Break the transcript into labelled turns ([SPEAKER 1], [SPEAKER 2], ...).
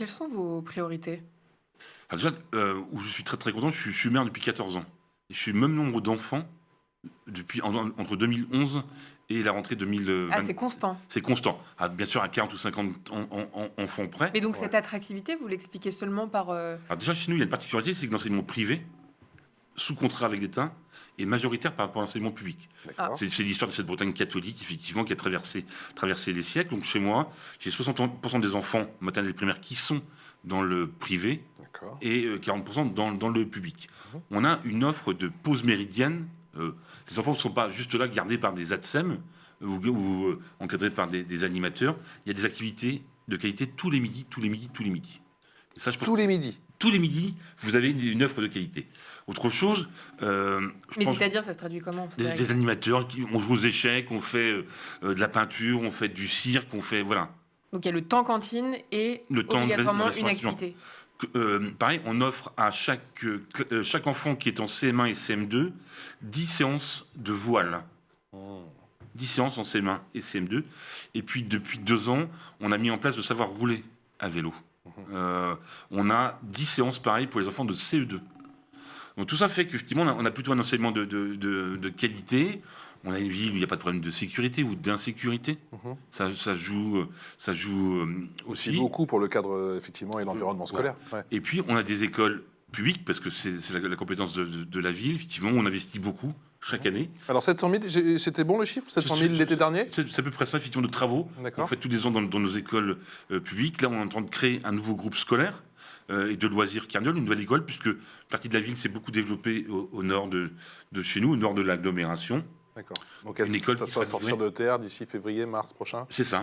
[SPEAKER 1] quelles sont vos priorités?
[SPEAKER 2] Alors déjà, où je suis très très content, je suis maire depuis 14 ans. Et je suis le même nombre d'enfants entre 2011 et la rentrée 2020.
[SPEAKER 1] Ah, c'est constant.
[SPEAKER 2] C'est constant. Ah, bien sûr, à 40 ou 50 enfants près.
[SPEAKER 1] Mais donc cette attractivité, vous l'expliquez seulement par...
[SPEAKER 2] Alors déjà, chez nous, il y a une particularité, c'est que l'enseignement privé, sous contrat avec l'État, est majoritaire par rapport à l'enseignement public.
[SPEAKER 3] D'accord.
[SPEAKER 2] C'est l'histoire de cette Bretagne catholique, effectivement, qui a traversé les siècles. Donc chez moi, j'ai 60% des enfants maternels et primaires qui sont dans le privé
[SPEAKER 3] D'accord.
[SPEAKER 2] et 40% dans le public. On a une offre de pause méridienne. Les enfants ne sont pas juste là gardés par des ATSEM ou encadrés par des animateurs. Il y a des activités de qualité tous les midis. Et ça, je pense
[SPEAKER 3] Tous les midis.
[SPEAKER 2] tous les midis, vous avez une offre de qualité. Autre chose,
[SPEAKER 1] Mais c'est-à-dire, ça se traduit comment?
[SPEAKER 2] des animateurs, on joue aux échecs, on fait de la peinture, on fait du cirque, on fait... Voilà.
[SPEAKER 1] Donc il y a le temps cantine et
[SPEAKER 2] Le temps de
[SPEAKER 1] obligatoirement une
[SPEAKER 2] restauration.
[SPEAKER 1] activité.
[SPEAKER 2] Pareil, on offre à chaque enfant qui est en CM1 et CM2 10 séances de voile. 10 séances en CM1 et CM2. Et puis, depuis 2 ans, on a mis en place le savoir rouler à vélo. On a 10 séances pareilles pour les enfants de CE2. Donc tout ça fait qu'effectivement, on a plutôt un enseignement de qualité. On a une ville où il n'y a pas de problème de sécurité ou d'insécurité. Ça joue aussi.
[SPEAKER 3] C'est beaucoup pour le cadre, effectivement, et l'environnement scolaire. Ouais.
[SPEAKER 2] Et puis, on a des écoles publiques, parce que c'est la compétence de la ville. Effectivement, on investit beaucoup chaque année.
[SPEAKER 3] Alors 700 000, c'était bon le chiffre? 700 000 l'été dernier?
[SPEAKER 2] C'est à peu près ça, effectivement, de travaux.
[SPEAKER 3] D'accord.
[SPEAKER 2] On fait tous les ans dans nos écoles publiques. Là, on est en train de créer un nouveau groupe scolaire et de loisirs Carniole, une nouvelle école, puisque la partie de la ville s'est beaucoup développée au nord de chez nous, au nord de l'agglomération.
[SPEAKER 3] D'accord. Donc
[SPEAKER 2] Une école
[SPEAKER 3] ça
[SPEAKER 2] qui
[SPEAKER 3] va
[SPEAKER 2] sera
[SPEAKER 3] sortir de terre d'ici février, mars prochain?
[SPEAKER 2] C'est ça.